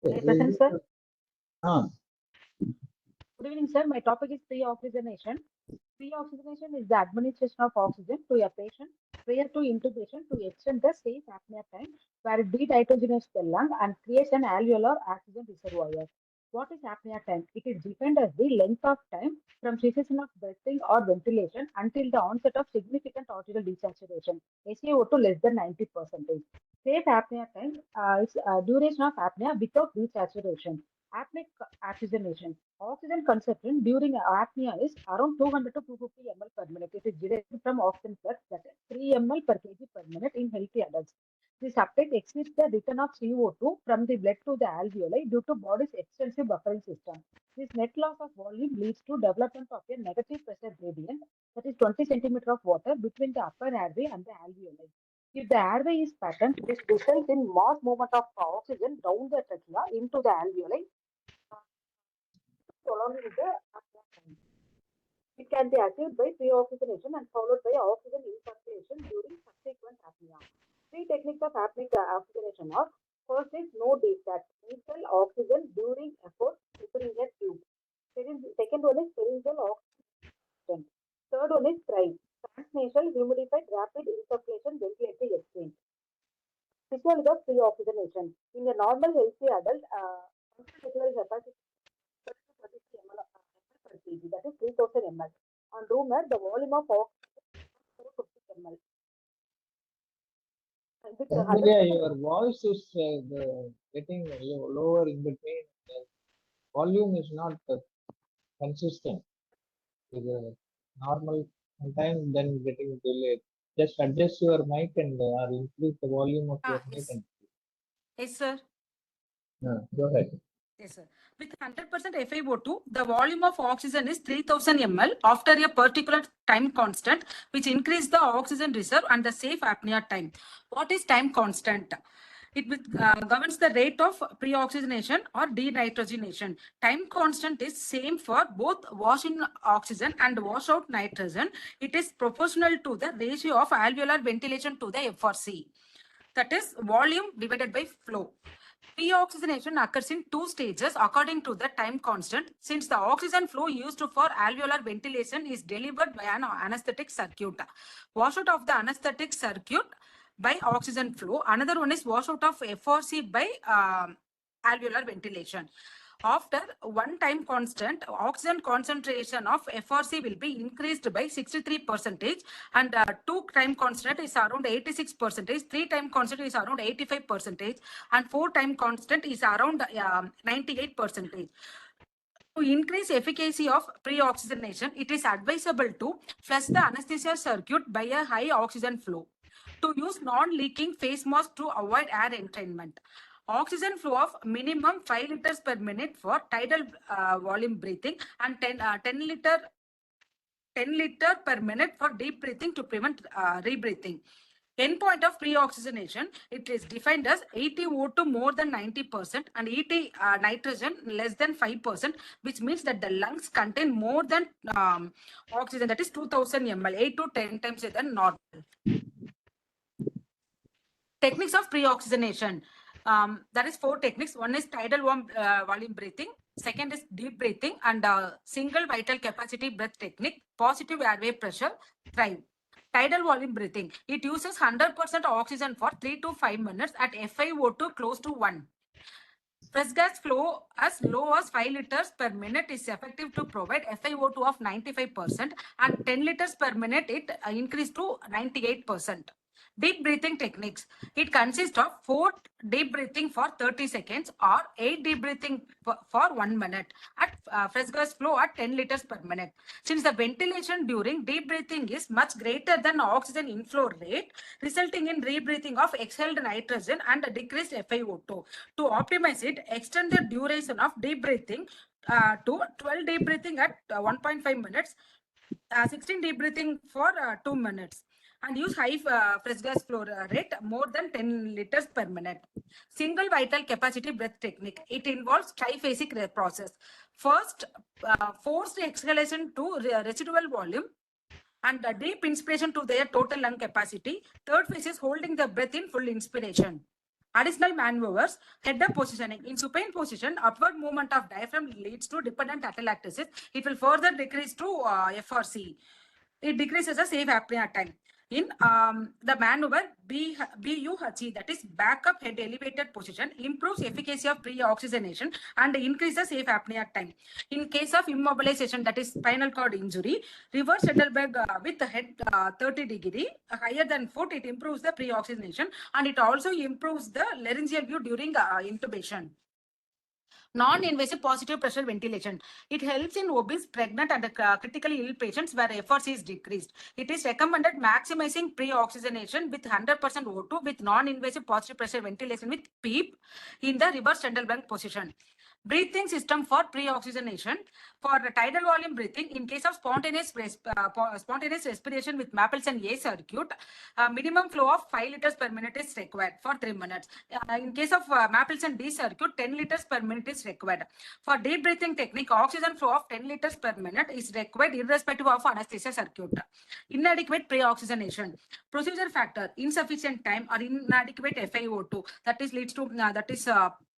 Present, sir. Good evening, sir. My topic is preoxygenation. Preoxygenation is the administration of oxygen to a patient prior to intubation to extend the safe apnea time, where it dehydrogenates the lung and creates an alveolar oxygen reservoir. What is apnea time? It is defined as the length of time from cessation of breathing or ventilation until the onset of significant oxygen desaturation, SaO2 less than 90%. Safe apnea time is duration of apnea without desaturation. Apneic oxygenation. Oxygen consumption during apnea is around 200 to 250 ml per minute. It is derived from oxygen flux, that is 3 ml per kg per minute in healthy adults. This uptake exceeds the return of CO2 from the blood to the alveoli due to body's extensive buffering system. This net loss of volume leads to development of a negative pressure gradient, that is 20 centimeter of water between the upper airway and the alveoli. If the airway is patterned, this results in mass movement of oxygen down the trachea into the alveoli, prolonging the apnea time. It can be achieved by preoxygenation and followed by oxygen insufficiency during subsequent apnea. Three techniques of apneic oxygenation are: first is no DSAT, initial oxygen during effort opening a tube. Second one is pharyngeal oxygen. Third one is TRIVE, transnasal humidified rapid insufflation ventilatory exchange. Physiology of preoxygenation. In a normal healthy adult, functional capacity 30 ml per kg, that is 3000 ml. On room air, the volume of oxygen is 450 ml. With Yeah, your voice is getting lower in between. The volume is not consistent. With normal, sometimes then getting delayed. Just adjust your mic and or increase the volume of your mic. Yes. Yes, sir. Go ahead. Yes, sir. With 100% FiO2, the volume of oxygen is 3000 ml after a particular time constant, which increases the oxygen reserve and the safe apnea time. What is time constant? It governs the rate of preoxygenation or denitrogenation. Time constant is same for both wash in oxygen and wash out nitrogen. It is proportional to the ratio of alveolar ventilation to the FRC. That is volume divided by flow. Preoxygenation occurs in two stages according to the time constant, since the oxygen flow used for alveolar ventilation is delivered by an anesthetic circuit. Washout of the anesthetic circuit by oxygen flow. Another one is washout of FRC by alveolar ventilation. After one time constant, oxygen concentration of FRC will be increased by 63%, and two time constant is around 86%, three time constant is around 85%, and four time constant is around 98%. To increase efficacy of preoxygenation, it is advisable to flush the anesthesia circuit by a high oxygen flow. To use non-leaking face mask to avoid air entrainment. Oxygen flow of minimum 5 liters per minute for tidal volume breathing and 10 liter per minute for deep breathing to prevent rebreathing. Endpoint of preoxygenation, it is defined as 80 O2 more than 90% and 80 nitrogen less than 5%, which means that the lungs contain more than oxygen, that is 2000 ml, 8 to 10 times than normal. Techniques of preoxygenation. That is 4 techniques. One is tidal volume breathing. Second is deep breathing and single vital capacity breath technique. Positive airway pressure. TRIVE. Tidal volume breathing. It uses 100% oxygen for 3 to 5 minutes at FiO2 close to 1. Fresh gas flow as low as 5 liters per minute is effective to provide FiO2 of 95%, and 10 liters per minute it increased to 98%. Deep breathing techniques. It consists of 4 deep breathing for 30 seconds or 8 deep breathing for 1 minute at fresh gas flow at 10 liters per minute. Since the ventilation during deep breathing is much greater than oxygen inflow rate, resulting in rebreathing of exhaled nitrogen and decreased FiO2. To optimize it, extend the duration of deep breathing to 12 deep breathing at 1.5 minutes, 16 deep breathing for 2 minutes. And use high fresh gas flow rate more than 10 liters per minute. Single vital capacity breath technique. It involves triphasic process. First, forced exhalation to residual volume and deep inspiration to their total lung capacity. Third phase is holding the breath in full inspiration. Additional maneuvers, head up positioning. In supine position, upward movement of diaphragm leads to dependent atelectasis. It will further decrease to FRC. It decreases the safe apnea time. In the maneuver BUHE, that is backup head elevated position, improves efficacy of pre-oxygenation and increases safe apnea time. In case of immobilization, that is spinal cord injury, reverse Heidelberg with the head 30° higher than foot, it improves the pre-oxygenation and it also improves the laryngeal view during intubation. Non-invasive positive pressure ventilation. It helps in obese, pregnant, and critically ill patients where FRC is decreased. It is recommended maximizing pre-oxygenation with 100% O2 with non-invasive positive pressure ventilation with PEEP in the reverse Trendelenburg position. Breathing system for pre-oxygenation. For tidal volume breathing, in case of spontaneous respiration with Mapleson A circuit, minimum flow of 5 liters per minute is required for 3 minutes. In case of Mapleson D circuit, 10 liters per minute is required. For deep breathing technique, oxygen flow of 10 liters per minute is required irrespective of anesthesia circuit. Inadequate pre-oxygenation. Procedure factor, insufficient time or inadequate FiO2. That is leads to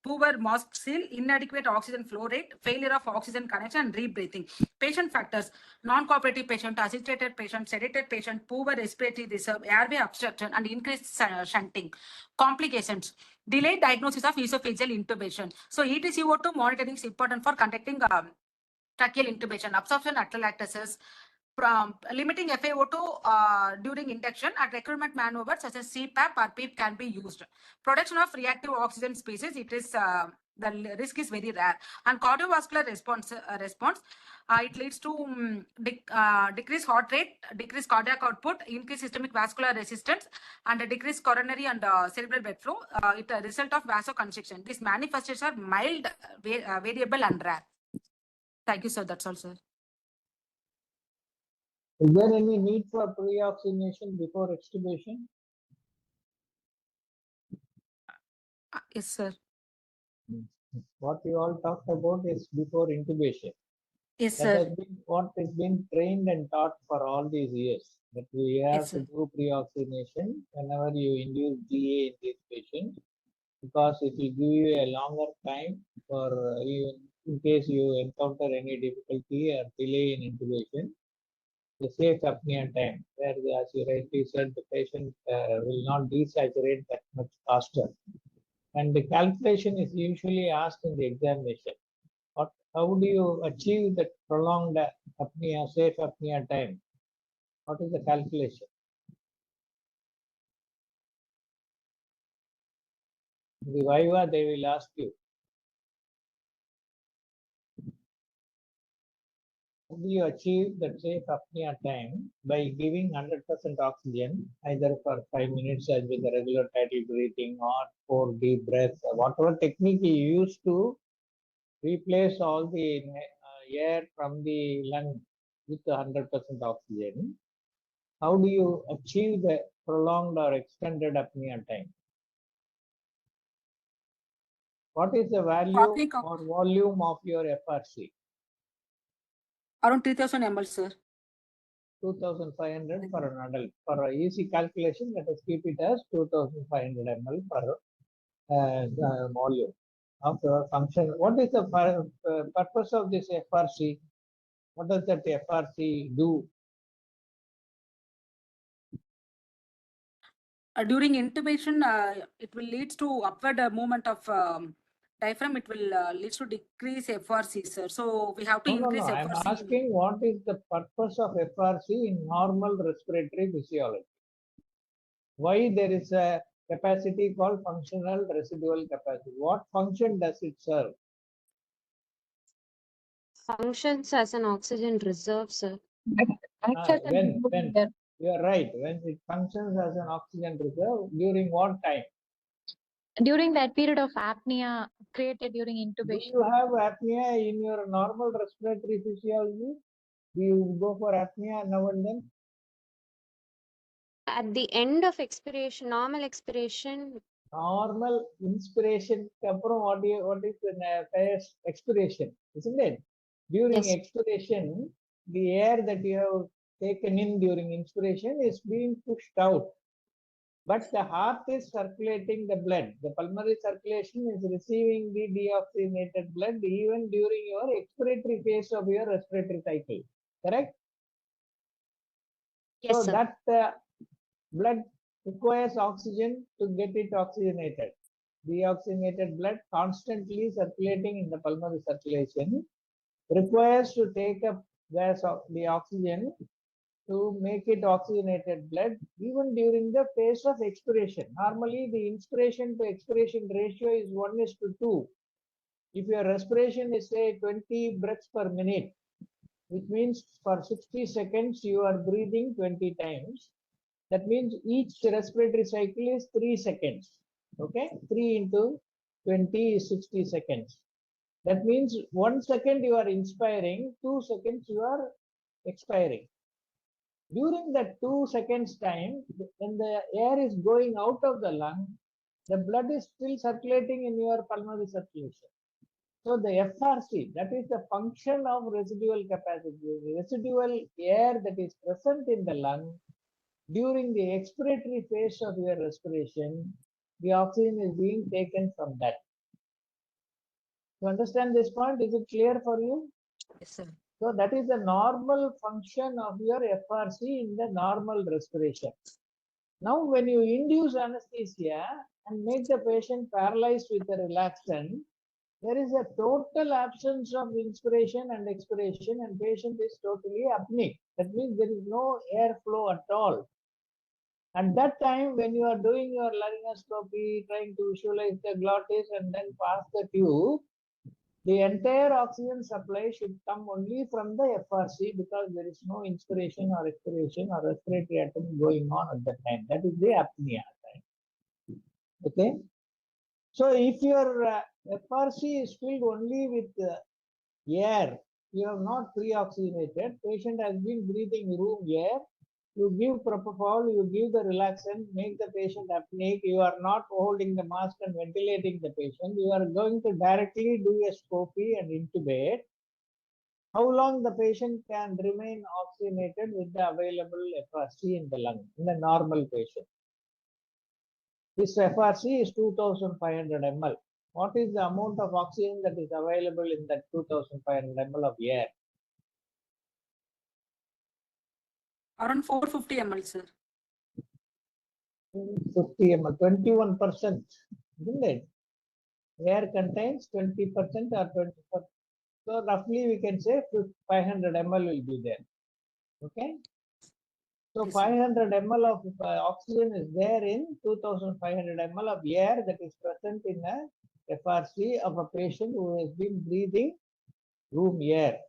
poor mask seal, inadequate oxygen flow rate, failure of oxygen connection, and rebreathing. Patient factors, non-cooperative patient, agitated patient, sedated patient, poor respiratory reserve, airway obstruction, and increased shunting. Complications, delayed diagnosis of esophageal intubation. So ETCO2 monitoring is important for conducting tracheal intubation, absorption atelectasis, limiting FiO2 during induction and recruitment maneuvers such as CPAP or PEEP can be used. Production of reactive oxygen species, it is the risk is very rare. And cardiovascular response, it leads to decreased heart rate, decreased cardiac output, increased systemic vascular resistance, and a decreased coronary and cerebral blood flow. It a result of vasoconstriction. These manifestations are mild, variable, and rare. Thank you, sir. That's all, sir. Is there any need for pre-oxygenation before extubation? Yes, sir. What you all talked about is before intubation. Yes, That sir. has been what has been trained and taught for all these years. That we have Yes, to sir. do pre-oxygenation whenever you induce GA in these patients, because it will give you a longer time for even in case you encounter any difficulty or delay in intubation. The safe apnea time, where as you rightly said, the patient will not desaturate that much faster. And the calculation is usually asked in the examination. How do you achieve that prolonged apnea, safe apnea time? What is the calculation? The Viva, they will ask you. How do you achieve that safe apnea time? By giving 100% oxygen, either for 5 minutes as with the regular tidal breathing or 4 deep breaths, or whatever technique you use to replace all the air from the lung with 100% oxygen. How do you achieve the prolonged or extended apnea time? What is the value or volume of your FRC? Around 3000 ml, sir. 2500 for an adult. For an easy calculation, let us keep it as 2500 ml per volume of the function. What is the purpose of this FRC? What does that FRC do? During intubation, it will lead to upward movement of diaphragm. It will leads to decrease FRC, sir. So we have to increase FRC. I'm asking what is the purpose of FRC in normal respiratory physiology? Why there is a capacity called functional residual capacity? What function does it serve? Functions as an oxygen reserve, sir. When you are right, when it functions as an oxygen reserve, during what time? During that period of apnea created during Do intubation. you have apnea in your normal respiratory physiology? Do you go for apnea now and then? At the end of expiration, normal expiration, Normal inspiration, what is the expiration, isn't it? During yes. expiration, the air that you have taken in during inspiration is being pushed out. but the heart is circulating the blood. The pulmonary circulation is receiving the deoxygenated blood even during your expiratory phase of your respiratory cycle. Correct? Yes, So sir. that blood requires oxygen to get it oxygenated. Deoxygenated blood constantly circulating in the pulmonary circulation requires to take up gas of the oxygen to make it oxygenated blood even during the phase of expiration. Normally, the inspiration to expiration ratio is 1:2. If your respiration is say 20 breaths per minute, which means for 60 seconds you are breathing 20 times. That means each respiratory cycle is 3 seconds. Okay, 3 into 20 is 60 seconds. That means 1 second you are inspiring, 2 seconds you are expiring. During that 2 seconds time, when the air is going out of the lung, the blood is still circulating in your pulmonary circulation. So the FRC, that is the function of residual capacity, the residual air that is present in the lung during the expiratory phase of your respiration, the oxygen is being taken from that. You understand this point? Is it clear for you? Yes, sir. So that is the normal function of your FRC in the normal respiration. Now, when you induce anesthesia and make the patient paralyzed with a relaxant, there is a total absence of inspiration and expiration, and patient is totally apneic. That means there is no airflow at all. At that time, when you are doing your laryngoscopy, trying to visualize the glottis and then pass the tube, the entire oxygen supply should come only from the FRC because there is no inspiration or expiration or respiratory attempt going on at that time. That is the apnea time. Okay. So if your FRC is filled only with air, you have not pre-oxygenated, patient has been breathing room air, you give propofol, you give the relaxant, make the patient apneic, you are not holding the mask and ventilating the patient, you are going to directly do a scopy and intubate. How long the patient can remain oxygenated with the available FRC in the lung, in the normal patient? This FRC is 2500 ml. What is the amount of oxygen that is available in that 2500 ml of air? Around 450 ml, sir. 50 ml, 21%, isn't it? Air contains 20% or 20%. So roughly we can say 500 ml will be there. Okay. So Yes, sir. 500 ml of oxygen is there in 2500 ml of air that is present in a FRC of a patient who has been breathing room air.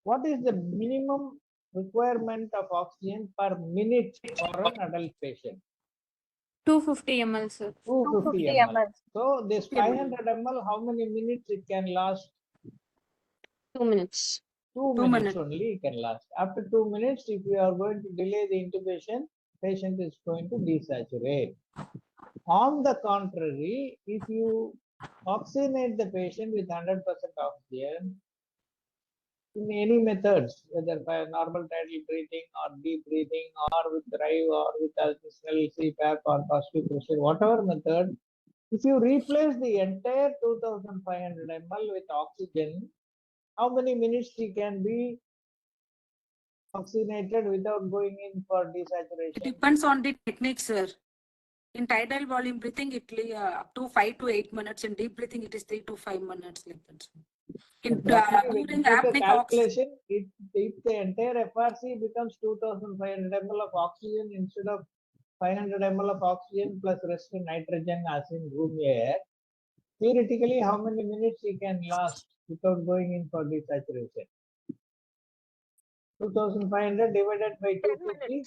What is the minimum requirement of oxygen per minute for an adult patient? 250 ml, sir. 250 250 ml. ml. So this 50 ml. 500 ml, how many minutes it can last? 2 minutes. 2 2 minutes minutes. only it can last. After 2 minutes, if you are going to delay the intubation, patient is going to desaturate. On the contrary, if you oxygenate the patient with 100% oxygen, in any methods, whether by normal tidal breathing or deep breathing or with drive or with additional CPAP or positive pressure, whatever method, if you replace the entire 2500 ml with oxygen, how many minutes he can be oxygenated without going in for It desaturation? depends on the technique, sir. In tidal volume breathing, it up to 5 to 8 minutes. In deep breathing, it is 3 to 5 minutes like that. In Roughly, when you during make a apneic oxygen, calculation, if the entire FRC becomes 2500 ml of oxygen instead of 500 ml of oxygen plus rest in nitrogen as in room air, theoretically, how many minutes he can last without going in for desaturation? 2500 divided by 250,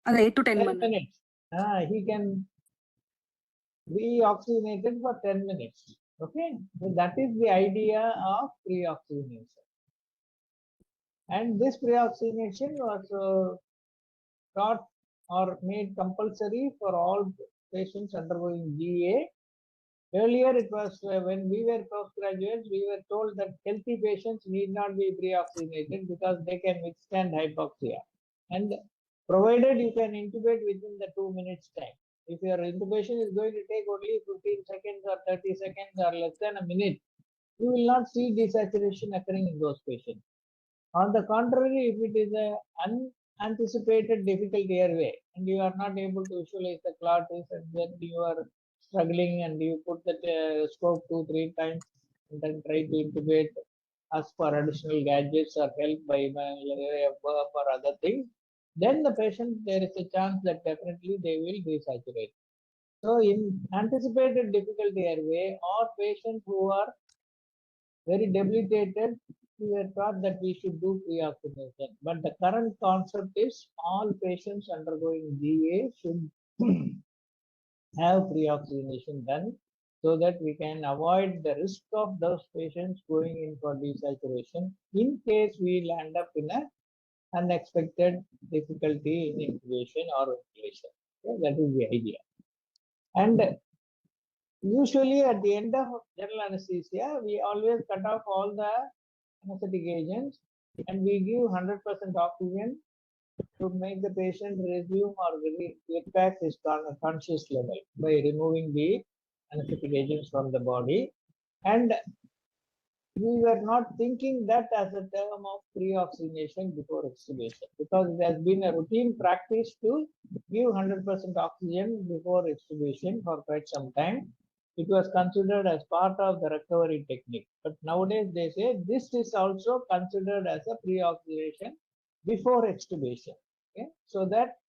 8 to 10 10 minutes. minutes. He can be oxygenated for 10 minutes. Okay, so that is the idea of pre-oxygenation. And this pre-oxygenation was taught or made compulsory for all patients undergoing GA. Earlier, it was when we were postgraduates, we were told that healthy patients need not be pre-oxygenated because they can withstand hypoxia. And provided you can intubate within the 2 minutes time. If your intubation is going to take only 15 seconds or 30 seconds or less than a minute, you will not see desaturation occurring in those patients. On the contrary, if it is an unanticipated difficult airway and you are not able to visualize the clot is, and then you are struggling and you put the scope 2-3 times and then try to intubate, ask for additional gadgets or help by burp or other things, then the patient, there is a chance that definitely they will desaturate. So in anticipated difficult airway or patients who are very debilitated, we were taught that we should do preoxygenation. But the current concept is all patients undergoing GA should have preoxygenation done so that we can avoid the risk of those patients going in for desaturation in case we land up in a unexpected difficulty in intubation or ventilation. Okay, that is the idea. And usually at the end of general anesthesia, we always cut off all the anesthetic agents and we give 100% oxygen to make the patient resume or get back his conscious level by removing the anesthetic agents from the body. And we were not thinking that as a term of pre-oxygenation before extubation, because it has been a routine practice to give 100% oxygen before extubation for quite some time. It was considered as part of the recovery technique. But nowadays they say this is also considered as a pre-oxygenation before extubation. Okay? So that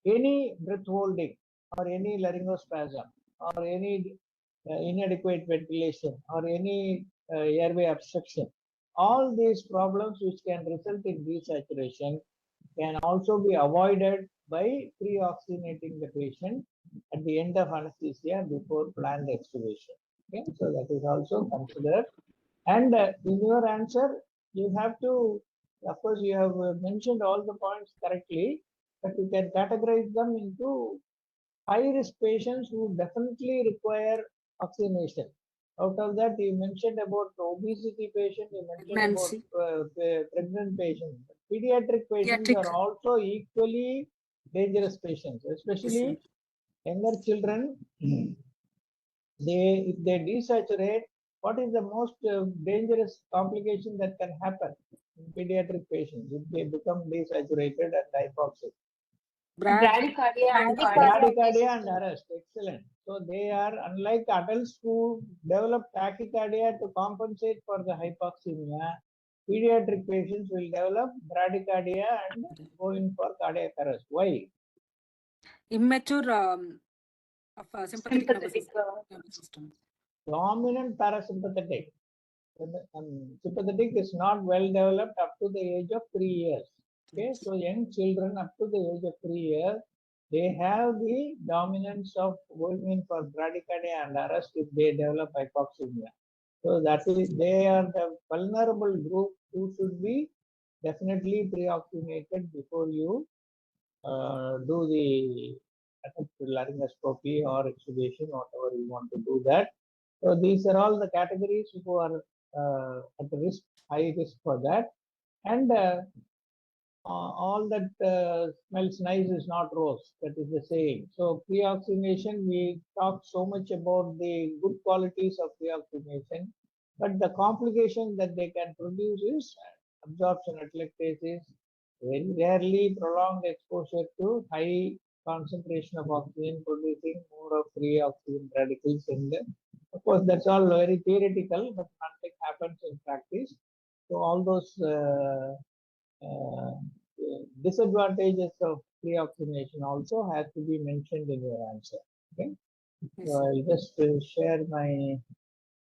any breath holding or any laryngospasm or any inadequate ventilation or any airway obstruction, all these problems which can result in desaturation can also be avoided by pre-oxygenating the patient at the end of anesthesia before planned extubation. Okay, so that is also considered. And in your answer, you have to, of course, you have mentioned all the points correctly, but you can categorize them into high-risk patients who definitely require oxygenation. Out of that, you mentioned about obesity patient, you mentioned Pregnancy. about pregnant patients. Pediatric patients Pediatric. are also equally dangerous patients, Yes, especially sir. younger children. If they desaturate, what is the most dangerous complication that can happen in pediatric patients if they become desaturated and hypoxic? Bradycardia and Bradycardia and arrest, excellent. So they are unlike adults who develop tachycardia to compensate for the hypoxemia. Pediatric patients will develop bradycardia and go in for cardiac arrest. Why? Immature of sympathetic nervous system. Dominant parasympathetic. Sympathetic is not well developed up to the age of 3 years. Okay, so young children up to the age of 3 years, they have the dominance of going in for bradycardia and arrest if they develop hypoxemia. So that is, they are the vulnerable group who should be definitely pre-oxygenated before you do the laryngoscopy or extubation, whatever you want to do that. So these are all the categories who are at risk, high risk for that. And all that smells nice is not rose. That is the saying. So pre-oxygenation, we talk so much about the good qualities of pre-oxygenation, but the complication that they can produce is absorption atelectasis, very rarely prolonged exposure to high concentration of oxygen, producing more of free oxygen radicals in the. Of course, that's all very theoretical, but nothing happens in practice. So all those uh, disadvantages of pre-oxygenation also has to be mentioned in your answer. Okay, Yes, so sir. I'll just share my